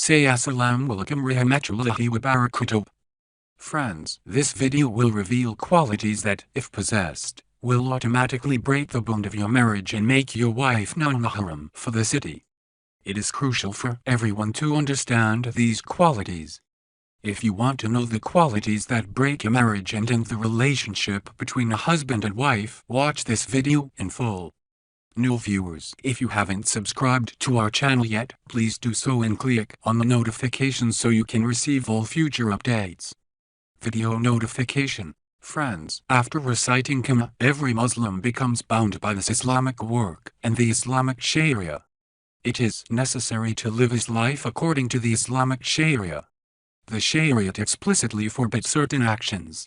Say Assalamu alaikum rahmatullahi wa barakatuh. Friends, this video will reveal qualities that, if possessed, will automatically break the bond of your marriage and make your wife non-mahram for the city. It is crucial for everyone to understand these qualities. If you want to know the qualities that break a marriage and end the relationship between a husband and wife, watch this video in full. New viewers, if you haven't subscribed to our channel yet, please do so and click on the notifications so you can receive all future updates. Video notification. Friends, after reciting Kalima, every Muslim becomes bound by this Islamic work and the Islamic Sharia. It is necessary to live his life according to the Islamic Sharia. The Shariat explicitly forbids certain actions.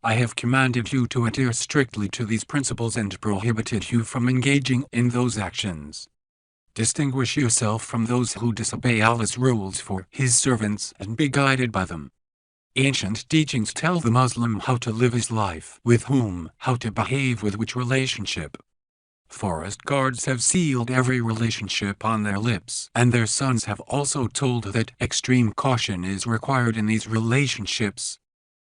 I have commanded you to adhere strictly to these principles and prohibited you from engaging in those actions. Distinguish yourself from those who disobey Allah's rules for His servants and be guided by them. Ancient teachings tell the Muslim how to live his life, with whom, how to behave with which relationship. Forest guards have sealed every relationship on their lips, and their sons have also told that extreme caution is required in these relationships.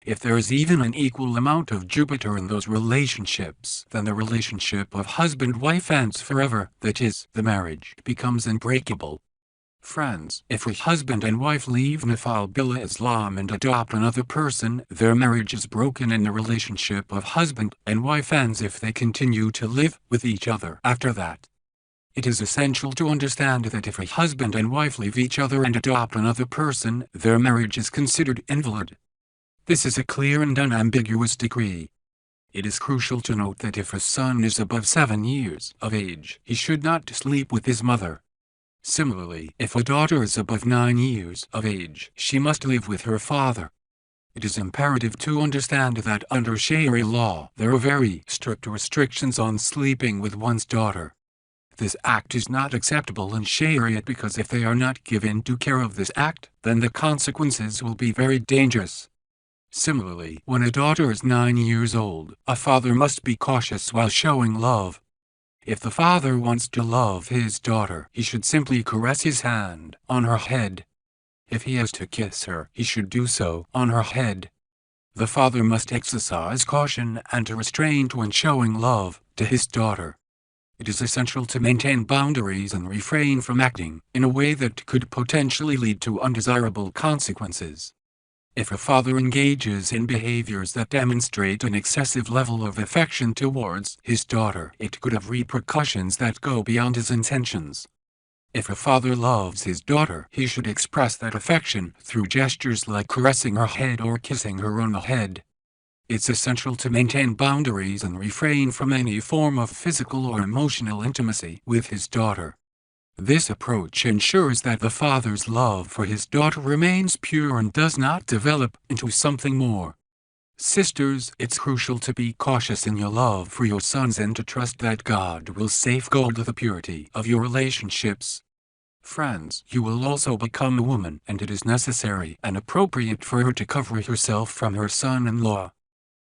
If there is even an equal amount of Jupiter in those relationships, then the relationship of husband-wife ends forever, that is, the marriage becomes unbreakable. Friends, if a husband and wife leave Nafal Billah Islam and adopt another person, their marriage is broken and the relationship of husband and wife ends if they continue to live with each other after that. It is essential to understand that if a husband and wife leave each other and adopt another person, their marriage is considered invalid. This is a clear and unambiguous decree. It is crucial to note that if a son is above 7 years of age, he should not sleep with his mother. Similarly, if a daughter is above 9 years of age, she must live with her father. It is imperative to understand that under Sharia law, there are very strict restrictions on sleeping with one's daughter. This act is not acceptable in Sharia because if they are not given due care of this act, then the consequences will be very dangerous. Similarly, when a daughter is 9 years old, a father must be cautious while showing love. If the father wants to love his daughter, he should simply caress his hand on her head. If he has to kiss her, he should do so on her head. The father must exercise caution and restraint when showing love to his daughter. It is essential to maintain boundaries and refrain from acting in a way that could potentially lead to undesirable consequences. If a father engages in behaviors that demonstrate an excessive level of affection towards his daughter, it could have repercussions that go beyond his intentions. If a father loves his daughter, he should express that affection through gestures like caressing her head or kissing her on the head. It's essential to maintain boundaries and refrain from any form of physical or emotional intimacy with his daughter. This approach ensures that the father's love for his daughter remains pure and does not develop into something more. Sisters, it's crucial to be cautious in your love for your sons and to trust that God will safeguard the purity of your relationships. Friends, you will also become a woman, and it is necessary and appropriate for her to cover herself from her son-in-law.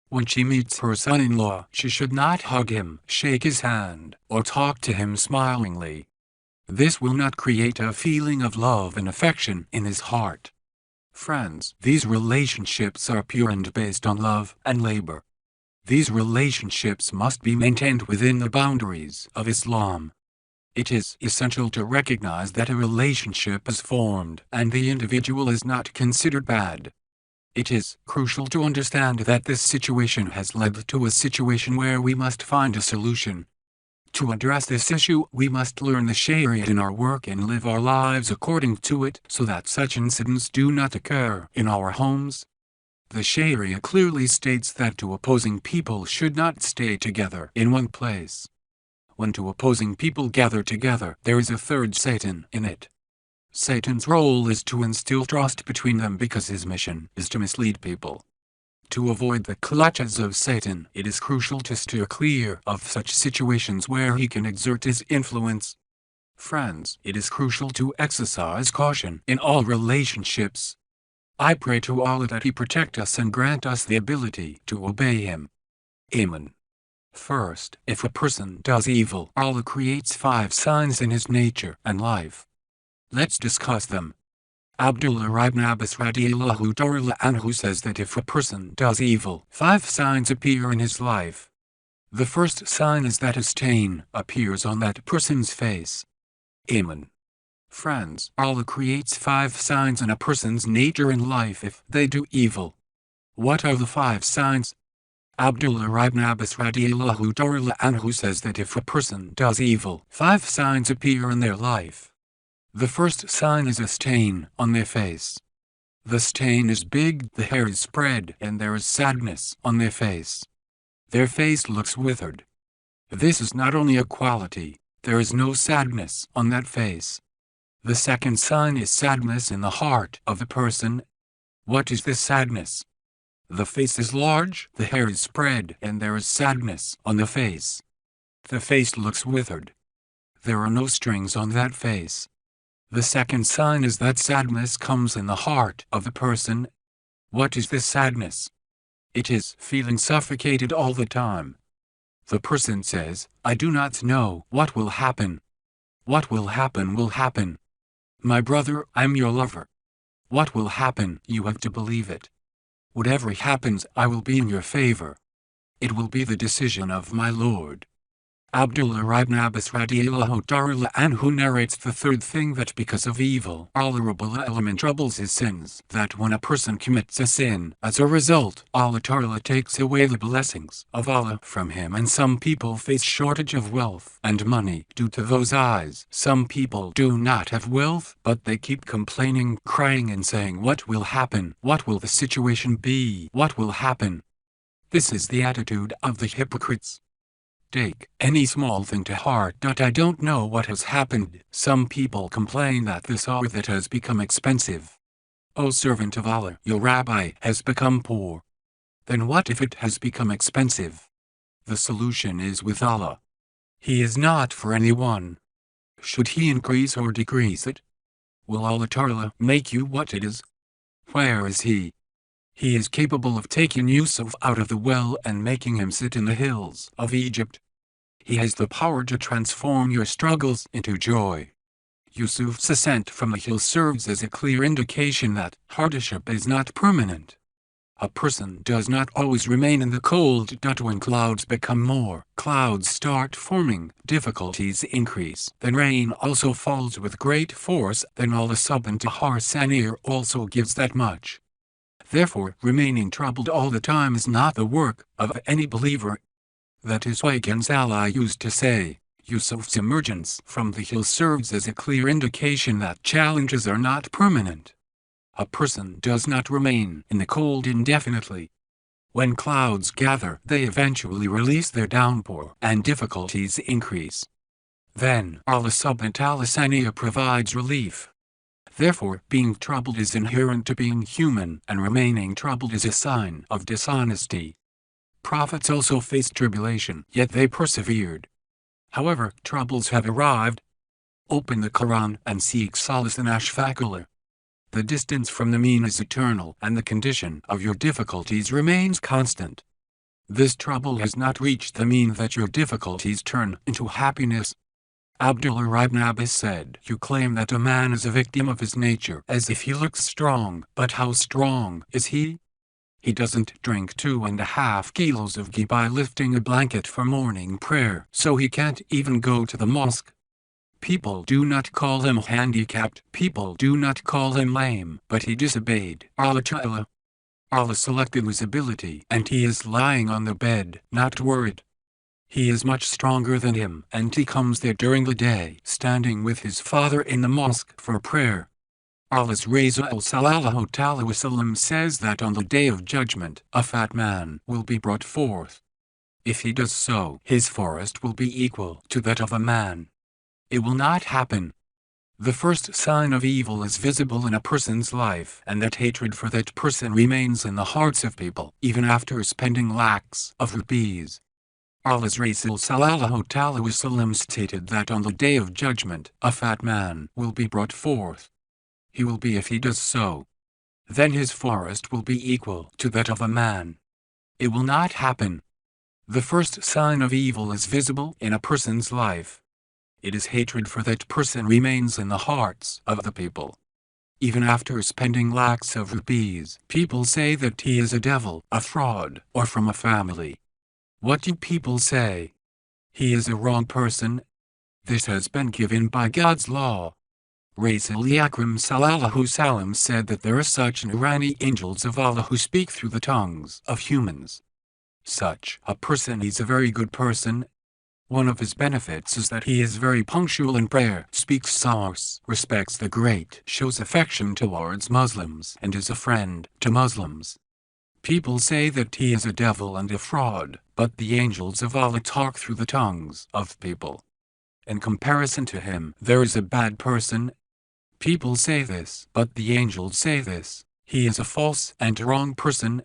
When she meets her son-in-law, she should not hug him, shake his hand, or talk to him smilingly. This will not create a feeling of love and affection in his heart. Friends, these relationships are pure and based on love and labor. These relationships must be maintained within the boundaries of Islam. It is essential to recognize that a relationship is formed and the individual is not considered bad. It is crucial to understand that this situation has led to a situation where we must find a solution. To address this issue, we must learn the Sharia in our work and live our lives according to it so that such incidents do not occur in our homes. The Sharia clearly states that two opposing people should not stay together in one place. When two opposing people gather together, there is a third Satan in it. Satan's role is to instill trust between them because his mission is to mislead people. To avoid the clutches of Satan, it is crucial to steer clear of such situations where he can exert his influence. Friends, it is crucial to exercise caution in all relationships. I pray to Allah that He protect us and grant us the ability to obey Him. Amen. First, if a person does evil, Allah creates 5 signs in his nature and life. Let's discuss them. Abdullah ibn Abbas radiallahu ta'ala anhu says that if a person does evil, 5 signs appear in his life. The first sign is that a stain appears on that person's face. Amen. Friends, Allah creates 5 signs in a person's nature and life if they do evil. What are the 5 signs? Abdullah ibn Abbas radiallahu ta'ala anhu says that if a person does evil, 5 signs appear in their life. The first sign is a stain on their face. The stain is big, the hair is spread, and there is sadness on their face. Their face looks withered. This is not only a quality, there is no sadness on that face. The second sign is sadness in the heart of the person. What is this sadness? The face is large, the hair is spread, and there is sadness on the face. The face looks withered. There are no strings on that face. The second sign is that sadness comes in the heart of the person. What is this sadness? It is feeling suffocated all the time. The person says, I do not know what will happen. What will happen will happen. My brother, I'm your lover. What will happen, you have to believe it. Whatever happens, I will be in your favor. It will be the decision of my Lord. Abdullah ibn Abbas radiallahu ta'ala anhu narrates the third thing, that because of evil, Allah Rabbul Alamin troubles his sins, that when a person commits a sin, as a result, Allah Ta'ala takes away the blessings of Allah from him, and some people face shortage of wealth and money due to those eyes. Some people do not have wealth, but they keep complaining, crying and saying, what will happen? What will the situation be? What will happen? This is the attitude of the hypocrites. Take any small thing to heart. I don't know what has happened. Some people complain that this or that has become expensive. O servant of Allah, your rabbi has become poor. Then what if it has become expensive? The solution is with Allah. He is not for anyone. Should he increase or decrease it? Will Allah Ta'ala make you what it is? Where is he? He is capable of taking Yusuf out of the well and making him sit in the hills of Egypt. He has the power to transform your struggles into joy. Yusuf's ascent from the hill serves as a clear indication that hardship is not permanent. A person does not always remain in the cold. When clouds become more, clouds start forming, difficulties increase, then rain also falls with great force, then Allah subhanahu wa ta'ala also gives that much. Therefore, remaining troubled all the time is not the work of any believer. That is why Ghazali used to say, Yusuf's emergence from the hill serves as a clear indication that challenges are not permanent. A person does not remain in the cold indefinitely. When clouds gather, they eventually release their downpour, and difficulties increase. Then, Allah subhanahu wa ta'ala provides relief. Therefore, being troubled is inherent to being human, and remaining troubled is a sign of dishonesty. Prophets also faced tribulation, yet they persevered. However, troubles have arrived. Open the Quran and seek solace in Ashfaqullah. The distance from the mean is eternal, and the condition of your difficulties remains constant. This trouble has not reached the mean that your difficulties turn into happiness. Abdullah ibn Abbas said, you claim that a man is a victim of his nature as if he looks strong, but how strong is he? He doesn't drink 2.5 kilos of ghee by lifting a blanket for morning prayer, so he can't even go to the mosque. People do not call him handicapped, people do not call him lame, but he disobeyed Allah Ta'ala. Allah selected his ability, and he is lying on the bed, not worried. He is much stronger than him, and he comes there during the day, standing with his father in the mosque for prayer. Allah's Rasul sallallahu ta'ala wasallam says that on the day of judgment, a fat man will be brought forth. If he does so, his forest will be equal to that of a man. It will not happen. The first sign of evil is visible in a person's life, and that hatred for that person remains in the hearts of people, even after spending lakhs of rupees. Allah's Rasul sallallahu ta'ala wasallam stated that on the day of judgment, a fat man will be brought forth. He will be if he does so. Then his forest will be equal to that of a man. It will not happen. The first sign of evil is visible in a person's life. It is hatred for that person remains in the hearts of the people. Even after spending lakhs of rupees, people say that he is a devil, a fraud, or from a family. What do people say? He is a wrong person. This has been given by God's law. Rasul Akram Sallallahu Salam said that there are such Nurani angels of Allah who speak through the tongues of humans. Such a person is a very good person. One of his benefits is that he is very punctual in prayer, speaks Sars, respects the great, shows affection towards Muslims, and is a friend to Muslims. People say that he is a devil and a fraud, but the angels of Allah talk through the tongues of people. In comparison to him, there is a bad person. People say this, but the angels say this. He is a false and wrong person.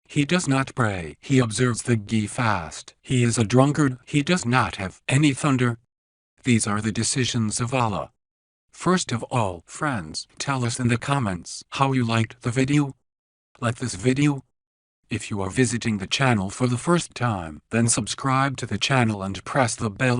He does not pray. He observes the Ghee fast. He is a drunkard. He does not have any thunder. These are the decisions of Allah. First of all, friends, tell us in the comments how you liked the video. Like this video. If you are visiting the channel for the first time, then subscribe to the channel and press the bell